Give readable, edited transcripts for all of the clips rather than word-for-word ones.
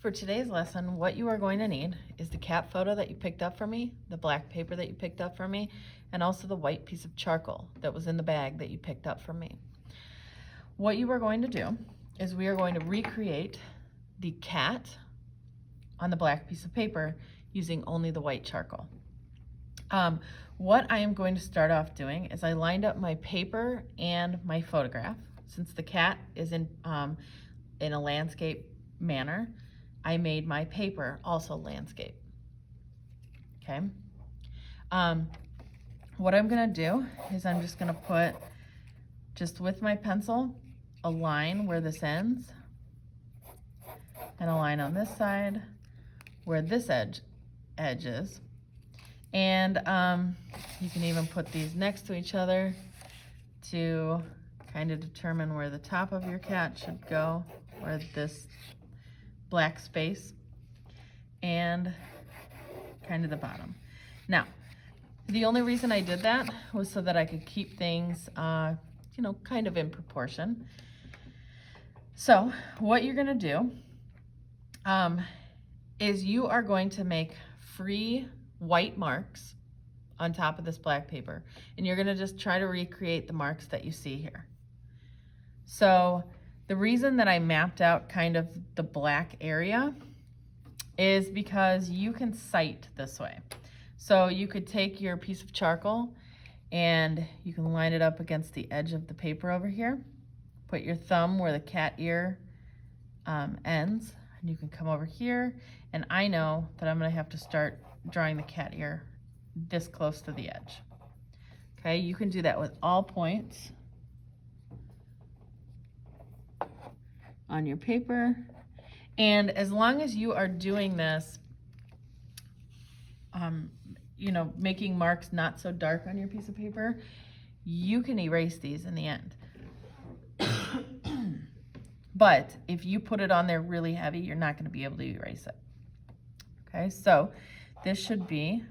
For today's lesson, what you are going to need is the cat photo that you picked up from me, the black paper that you picked up from me, and also the white piece of charcoal that was in the bag that you picked up from me. What you are going to do is we are going to recreate the cat on the black piece of paper using only the white charcoal. What I am going to start off doing is I lined up my paper and my photograph. Since the cat is in a landscape manner, I made my paper also landscape. Okay. What I'm gonna do is I'm just gonna put, just with my pencil, a line where this ends, and a line on this side where this edge is. And you can even put these next to each other to kind of determine where the top of your cat should go, where this black space, and kind of the bottom. Now, the only reason I did that was so that I could keep things, kind of in proportion. So what you're gonna do is you are going to make free white marks on top of this black paper, and you're gonna just try to recreate the marks that you see here. So the reason that I mapped out kind of the black area is because you can sight this way. So you could take your piece of charcoal and you can line it up against the edge of the paper over here. Put your thumb where the cat ear ends, and you can come over here, and I know that I'm gonna have to start drawing the cat ear this close to the edge. Okay, you can do that with all points on your paper. And as long as you are doing this, making marks not so dark on your piece of paper, you can erase these in the end. But if you put it on there really heavy, you're not going to be able to erase it. Okay, so this should be,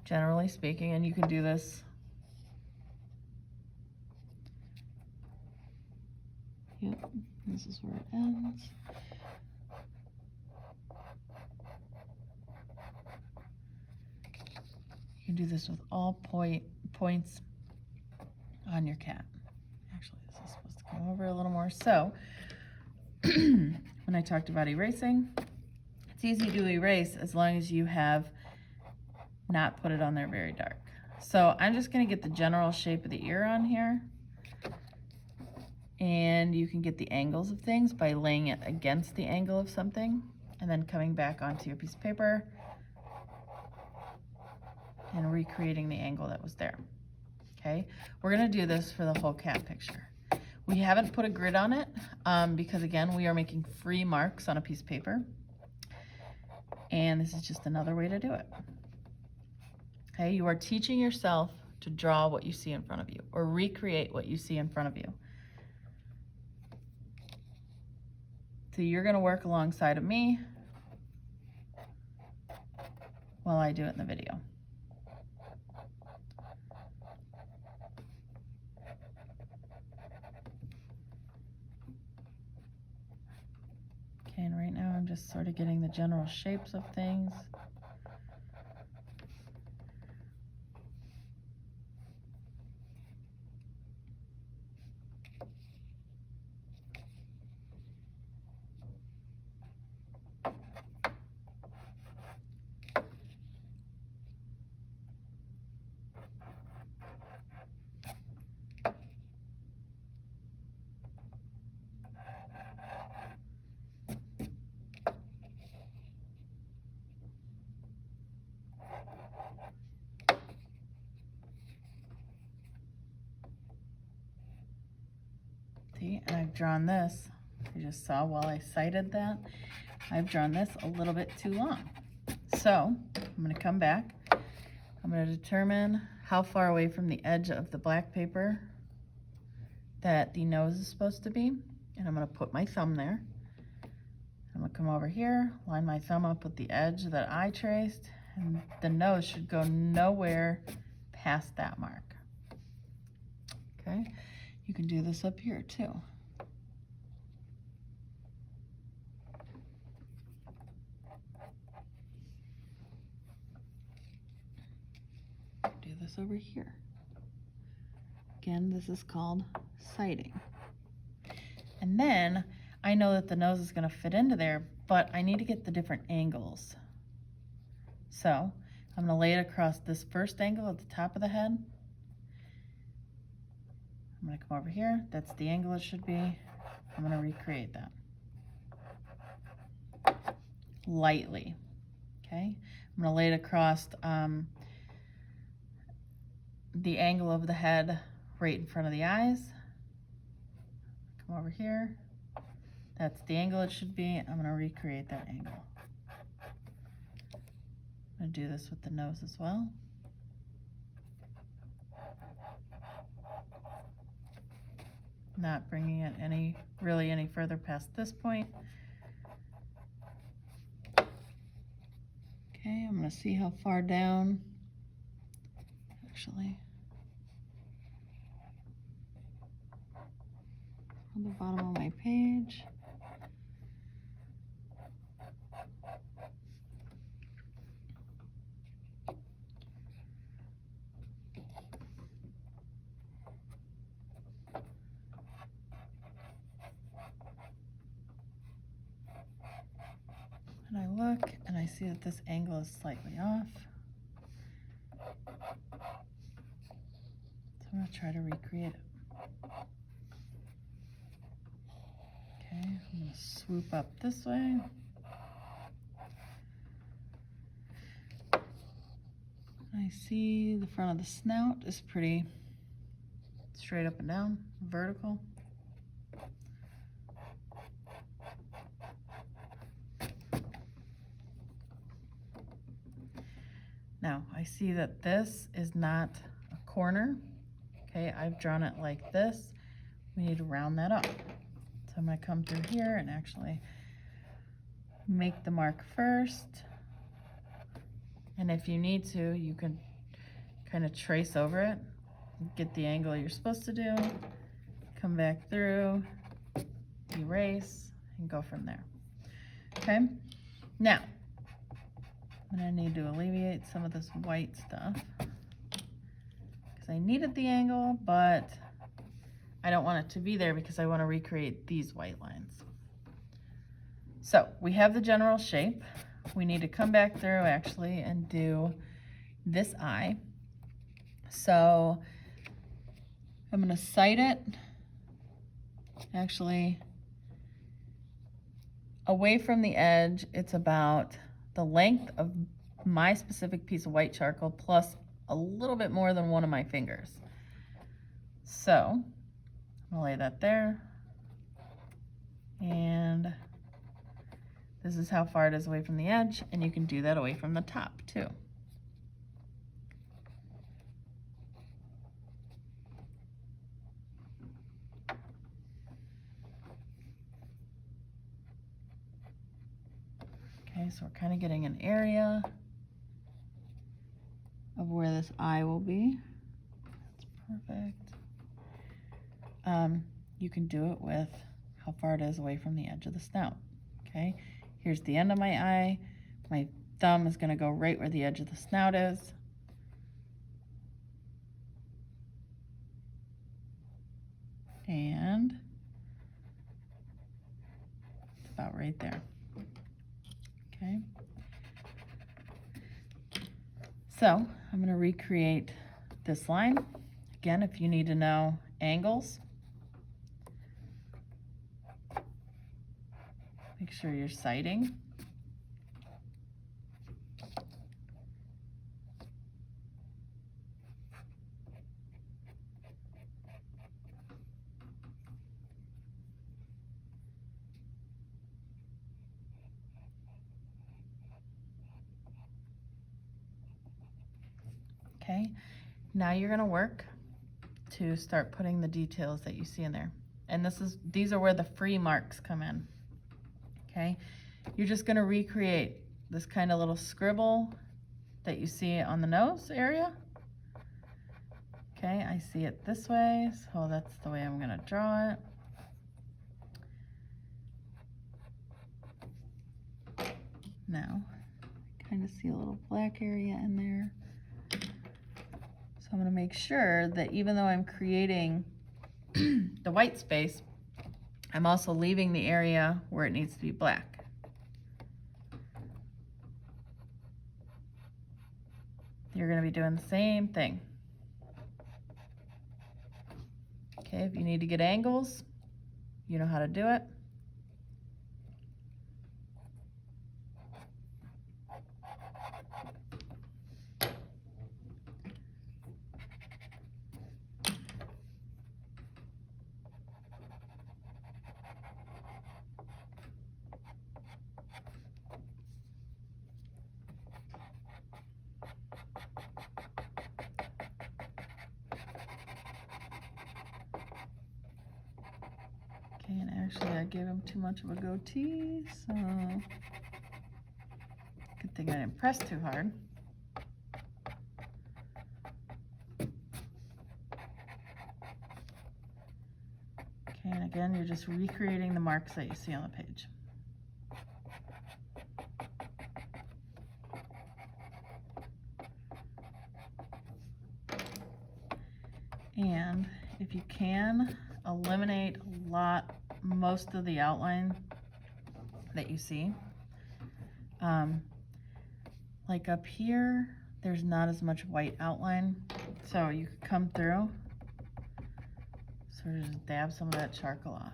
generally speaking, and you can do this. Yep, this is where it ends. You can do this with all points on your cat. Actually, this is supposed to come over a little more. So, when I talked about erasing, it's easy to erase as long as you have not put it on there very dark. So I'm just going to get the general shape of the ear on here. And you can get the angles of things by laying it against the angle of something and then coming back onto your piece of paper and recreating the angle that was there. Okay, we're gonna do this for the whole cat picture. We haven't put a grid on it because, again, we are making free marks on a piece of paper, and this is just another way to do it. Okay, you are teaching yourself to draw what you see in front of you or recreate what you see in front of you. So you're gonna work alongside of me while I do it in the video. Okay, and right now I'm just sort of getting the general shapes of things. See, and I've drawn this, you just saw while I cited that, I've drawn this a little bit too long. So I'm going to come back, I'm going to determine how far away from the edge of the black paper that the nose is supposed to be, and I'm going to put my thumb there. I'm going to come over here, line my thumb up with the edge that I traced, and the nose should go nowhere past that mark. Okay, you can do this up here too. this over here. Again, this is called sighting. And then I know that the nose is going to fit into there, but I need to get the different angles. So I'm going to lay it across this first angle at the top of the head. I'm going to come over here. That's the angle it should be. I'm going to recreate that lightly. Okay, I'm going to lay it across the angle of the head right in front of the eyes. Come over here. That's the angle it should be. I'm going to recreate that angle. I'm going to do this with the nose as well. Not bringing it really any further past this point. Okay, I'm going to see how far down, actually, on the bottom of my page. And I look and I see that this angle is slightly off. So I'm going to try to recreate it. Okay, I'm going to swoop up this way. I see the front of the snout is pretty straight up and down, vertical. Now, I see that this is not a corner. Okay, I've drawn it like this. We need to round that up. So I'm going to come through here and actually make the mark first. And if you need to, you can kind of trace over it, get the angle you're supposed to do, come back through, erase, and go from there. Okay, now I'm going to need to alleviate some of this white stuff because I needed the angle, but I don't want it to be there because I want to recreate these white lines. So we have the general shape. We need to come back through actually and do this eye. So I'm going to sight it actually away from the edge. It's about the length of my specific piece of white charcoal plus a little bit more than one of my fingers. So I'll lay that there. And this is how far it is away from the edge, and you can do that away from the top too. Okay, so we're kind of getting an area of where this eye will be. That's perfect. You can do it with how far it is away from the edge of the snout. Okay, here's the end of my eye. My thumb is going to go right where the edge of the snout is. And it's about right there. Okay. So I'm going to recreate this line. Again, if you need to know angles, make sure you're sighting. Okay, now you're going to work to start putting the details that you see in there. And these are where the free marks come in. Okay, you're just going to recreate this kind of little scribble that you see on the nose area. Okay, I see it this way, so that's the way I'm going to draw it. Now, I kind of see a little black area in there. So I'm going to make sure that even though I'm creating the white space, I'm also leaving the area where it needs to be black. You're going to be doing the same thing. Okay, if you need to get angles, you know how to do it. Okay, and actually I gave him too much of a goatee, so good thing I didn't press too hard. Okay, and again, you're just recreating the marks that you see on the page. And if you can, eliminate most of the outline that you see. Like up here, there's not as much white outline, so you could come through, sort of just dab some of that charcoal off.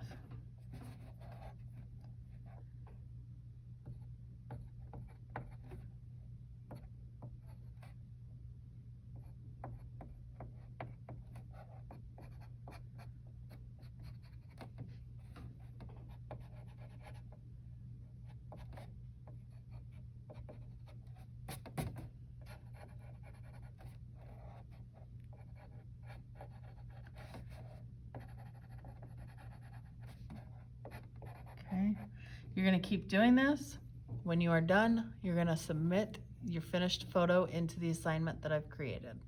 Okay, you're going to keep doing this. When you are done, you're going to submit your finished photo into the assignment that I've created.